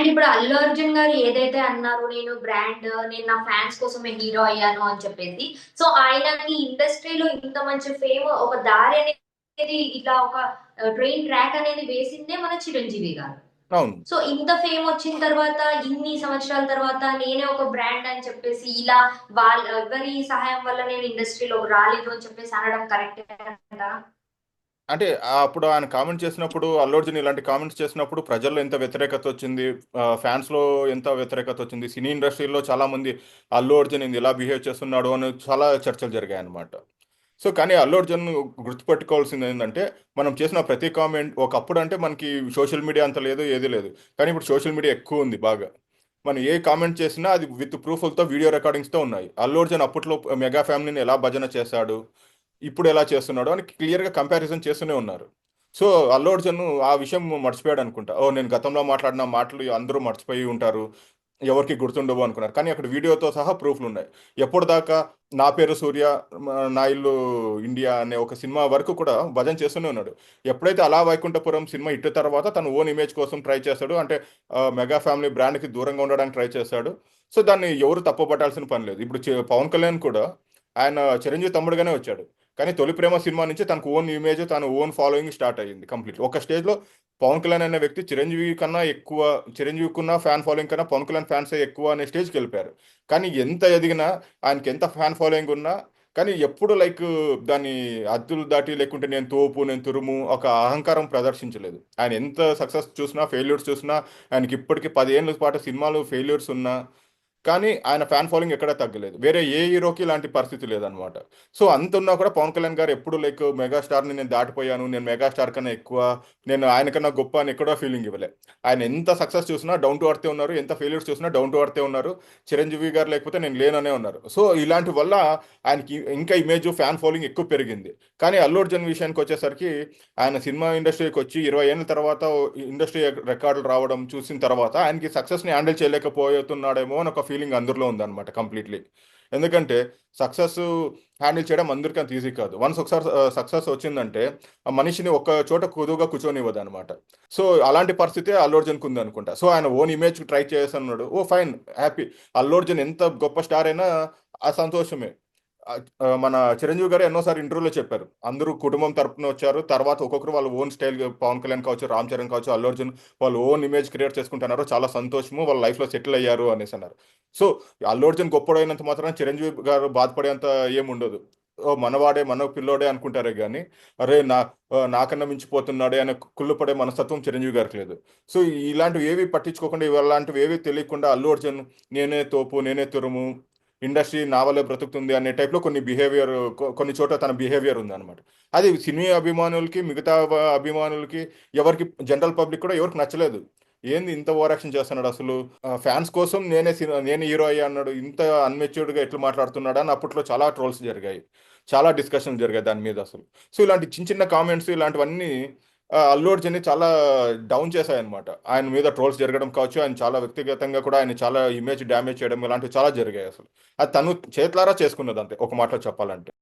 And ఇప్పుడు అల్లు అర్జున్ గారు ఏదైతే అన్నారు, నేను నా ఫ్యాన్స్ కోసమే హీరో అయ్యాను అని చెప్పేసి. సో ఆయనకి ఇండస్ట్రీలో ఇంత మంచి ఫేమ్, ఒక దారి అనేది, ఇట్లా ఒక ట్రైన్ ట్రాక్ అనేది వేసిందే మన చిరంజీవి గారు. అవును. సో ఇంత ఫేమ్ వచ్చిన తర్వాత, ఇన్ని సంవత్సరాల తర్వాత నేనే ఒక బ్రాండ్ అని చెప్పేసి, ఇలా వాళ్ళ ఎవరి సహాయం వల్ల నేను ఇండస్ట్రీలో రాలేదు అని చెప్పేసి అనడం కరెక్టే అంటారా? అంటే అప్పుడు ఆయన కామెంట్ చేసినప్పుడు, అల్లు అర్జున్ ఇలాంటి కామెంట్స్ చేసినప్పుడు ప్రజల్లో ఎంత వ్యతిరేకత వచ్చింది, ఫ్యాన్స్లో ఎంత వ్యతిరేకత వచ్చింది, సినీ ఇండస్ట్రీలో చాలా మంది అల్లు అర్జున్ ఇలా బిహేవ్ చేస్తున్నాడు అని చాలా చర్చలు జరిగాయి అన్నమాట. సో కానీ అల్లు అర్జున్ గుర్తుపెట్టుకోవాల్సింది ఏంటంటే, మనం చేసిన ప్రతి కామెంట్, ఒకప్పుడు అంటే మనకి సోషల్ మీడియా అంత లేదు, ఏది లేదు. కానీ ఇప్పుడు సోషల్ మీడియా ఎక్కువ ఉంది బాగా. మనం ఏ కామెంట్ చేసినా అది విత్ ప్రూఫ్లతో, వీడియో రికార్డింగ్స్తో ఉన్నాయి. అల్లు అర్జున్ అప్పట్లో మెగా ఫ్యామిలీని ఎలా భజన చేశాడు, ఇప్పుడు ఎలా చేస్తున్నాడు అని క్లియర్గా కంపారిజన్ చేస్తూనే ఉన్నారు. సో అల్లు అర్జున్ ఆ విషయం మర్చిపోయాడు అనుకుంటా. ఓ, నేను గతంలో మాట్లాడిన మాటలు అందరూ మర్చిపోయి ఉంటారు, ఎవరికి గుర్తుండవు అనుకున్నారు. కానీ అక్కడ వీడియోతో సహా ప్రూఫ్లు ఉన్నాయి. ఎప్పుడు దాకా నా పేరు సూర్య, నా ఇల్లు ఇండియా అనే ఒక సినిమా వరకు కూడా భజన చేస్తూనే ఉన్నాడు. ఎప్పుడైతే అలా వైకుంఠపురం సినిమా ఇట్టు తర్వాత తన ఓన్ ఇమేజ్ కోసం ట్రై చేస్తాడు, అంటే మెగా ఫ్యామిలీ బ్రాండ్కి దూరంగా ఉండడానికి ట్రై చేశాడు. సో దాన్ని ఎవరు తప్పుపట్టాల్సిన పని లేదు. ఇప్పుడు పవన్ కళ్యాణ్ కూడా ఆయన చిరంజీవి తమ్ముడుగానే వచ్చాడు. కానీ తొలి ప్రేమ సినిమా నుంచి తనకు ఓన్ ఇమేజ్, తన ఓన్ ఫాలోయింగ్ స్టార్ట్ అయ్యింది కంప్లీట్. ఒక స్టేజ్లో పవన్ కళ్యాణ్ అనే వ్యక్తి చిరంజీవి కన్నా ఎక్కువ, చిరంజీవికున్న ఫ్యాన్ ఫాలోయింగ్ కన్నా పవన్ కళ్యాణ్ ఫ్యాన్సే ఎక్కువ అనే స్టేజ్కి వెళ్ళిపోయారు. కానీ ఎంత ఎదిగినా, ఆయనకి ఎంత ఫ్యాన్ ఫాలోయింగ్ ఉన్నా, కానీ ఎప్పుడు లైక్ దాన్ని అద్దులు దాటి లేకుంటే నేను తోపు, నేను తురుము ఒక అహంకారం ప్రదర్శించలేదు. ఆయన ఎంత సక్సెస్ చూసినా, ఫెయిల్యూర్స్ చూసినా, ఆయనకి ఇప్పటికీ 10 ఏళ్ళ పాటు సినిమాలు ఫెయిల్యూర్స్ ఉన్నా కానీ ఆయన ఫ్యాన్ ఫాలోయింగ్ ఎక్కడా తగ్గలేదు. వేరే ఏ హీరోకి ఇలాంటి పరిస్థితి లేదనమాట. సో అంత ఉన్నా కూడా పవన్ కళ్యాణ్ గారు ఎప్పుడు లైక్ మెగాస్టార్ని నేను దాటిపోయాను, నేను మెగాస్టార్ కన్నా ఎక్కువ, నేను ఆయనకన్నా గొప్ప అని ఎక్కడో ఫీలింగ్ ఇవ్వలే. ఆయన ఎంత సక్సెస్ చూసినా డౌన్ టు అర్తే ఉన్నారు, ఎంత ఫెయిల్యూర్స్ చూసినా డౌన్ టు అర్తే ఉన్నారు. చిరంజీవి గారు లేకపోతే నేను లేననే ఉన్నారు. సో ఇలాంటి వల్ల ఆయనకి ఇంకా ఇమేజ్, ఫ్యాన్ ఫాలోయింగ్ ఎక్కువ పెరిగింది. కానీ అల్లు అర్జున్ విషయానికి వచ్చేసరికి, ఆయన సినిమా ఇండస్ట్రీకి వచ్చి 20 ఏళ్ళ తర్వాత ఇండస్ట్రీ రికార్డులు రావడం చూసిన తర్వాత ఆయనకి సక్సెస్ని హ్యాండిల్ చేయలేకపోతున్నాడేమో అని ఒక ఫీలింగ్ అందరిలో ఉందన్నమాట కంప్లీట్లీ. ఎందుకంటే సక్సెస్ హ్యాండిల్ చేయడం అందరికీ అంత ఈజీ కాదు. వన్స్ ఒకసారి సక్సెస్ వచ్చిందంటే ఆ మనిషిని ఒక చోట కుదువుగా కూర్చొనివ్వదు అనమాట. సో అలాంటి పరిస్థితి అల్లు అర్జున్కి ఉంది అనుకుంటా. సో ఆయన ఓన్ ఇమేజ్ ట్రై చేస్తున్నాడు, ఓ ఫైన్, హ్యాపీ. అల్లు అర్జున్ ఎంత గొప్ప స్టార్ అయినా ఆ సంతోషమే. మన చిరంజీవి గారు ఎన్నోసారి ఇంటర్వ్యూలో చెప్పారు, అందరూ కుటుంబం తరపున వచ్చారు, తర్వాత ఒక్కొక్కరు వాళ్ళ ఓన్ స్టైల్, పవన్ కళ్యాణ్ కావచ్చు, రామ్ చరణ్ కావచ్చు, అల్లు అర్జున్ వాళ్ళు ఓన్ ఇమేజ్ క్రియేట్ చేసుకుంటున్నారు, చాలా సంతోషము, వాళ్ళ లైఫ్లో సెటిల్ అయ్యారు అనేసి అన్నారు. సో అల్లు అర్జున్ గొప్పడైనంత మాత్రం చిరంజీవి గారు బాధపడేంత ఏముండదు. ఓ మనవాడే, మన పిల్లోడే అనుకుంటారే కానీ, అరే నాకన్నా మించిపోతున్నాడే అనే కుళ్ళుపడే మనస్తత్వం చిరంజీవి గారికి లేదు. సో ఇలాంటివి ఏవి పట్టించుకోకుండా, ఇలాంటివి ఏవి తెలియకుండా అల్లు అర్జున్ నేనే తోపు, నేనే తురుము, ఇండస్ట్రీ నా వల్లే బ్రతుకుతుంది అనే టైప్లో కొన్ని బిహేవియర్, కొన్ని చోట్ల తన బిహేవియర్ ఉందన్నమాట. అది సినీ అభిమానులకి, మిగతా అభిమానులకి, ఎవరికి, జనరల్ పబ్లిక్ కూడా ఎవరికి నచ్చలేదు. ఏంది ఇంత ఓవర్ యాక్షన్ చేస్తున్నాడు అసలు, ఫ్యాన్స్ కోసం నేను హీరో అయ్యా అన్నాడు, ఇంత అన్మెచ్యూర్డ్గా ఎట్లా మాట్లాడుతున్నాడు అని అప్పట్లో చాలా ట్రోల్స్ జరిగాయి, చాలా డిస్కషన్స్ జరిగాయి దాని మీద అసలు. సో ఇలాంటి చిన్న చిన్న కామెంట్స్ ఇలాంటివన్నీ అల్లు అర్జున్ని చాలా డౌన్ చేశాయన్నమాట. ఆయన మీద ట్రోల్స్ జరగడం కావచ్చు, ఆయన చాలా వ్యక్తిగతంగా కూడా ఆయన చాలా ఇమేజ్ డ్యామేజ్ చేయడం, ఇలాంటివి చాలా జరిగాయి అసలు. అది తను చేతులారా చేసుకున్నది అంతే, ఒక మాటలో చెప్పాలంటే.